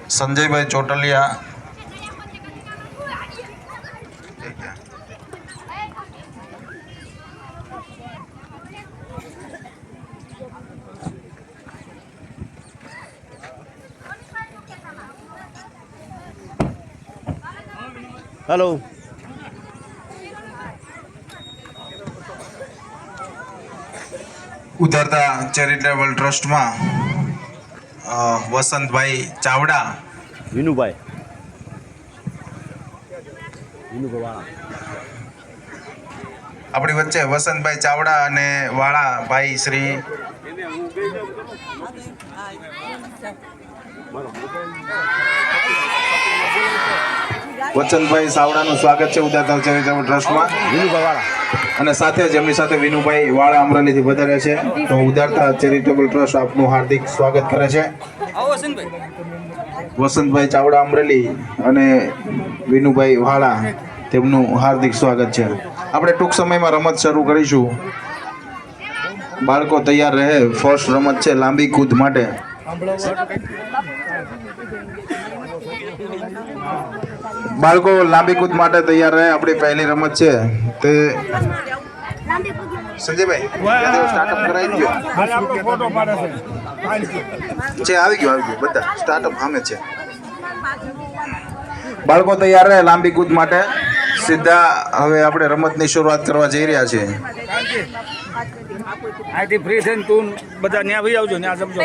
સંજયભાઈ Chotaliya, hello. ઉધરતા charitable ટ્રસ્ટમાં Vasantbhai Chavda, Vinubhai વાળા આપણી વચ્ચે વસંતભાઈ ચાવડા અને વાળા ભાઈ શ્રી વચનભાઈ સાવડાનું સ્વાગત છે ઉદારતા ચેરિટેબલ ટ્રસ્ટમાં. વિનુભાઈ વાળા અને સાથે જ એમની સાથે વિનુભાઈ વાળા અમરેલીથી વધારે છે. તો ઉદારતા ચેરિટેબલ ટ્રસ્ટ આપનું હાર્દિક સ્વાગત કરે છે. વસંતભાઈ ચાવડા અમરેલી અને વિનુભાઈ વાળા તેમનું હાર્દિક સ્વાગત છે. આપણે ટૂંક સમયમાં રમત શરૂ કરીશું. બાળકો તૈયાર રહે. ફર્સ્ટ રમત છે લાંબી કૂદ માટે. બાળકો લાંબી કૂદ માટે તૈયાર રહે. આપણી પહેલી રમત છે તે સંજયભાઈ સ્ટાર્ટઅપ કરાવી ગયો છે. આવી ગયું બધા સ્ટાર્ટઅપ સામે છે. બાળકો તૈયાર રહે લાંબી કૂદ માટે. સીધા હવે આપણે રમતની શરૂઆત કરવા જઈ રહ્યા છીએ. અહીંથી ફ્રી થઈને તું બધા ત્યાં આવી આવજો, ત્યાં સમજો.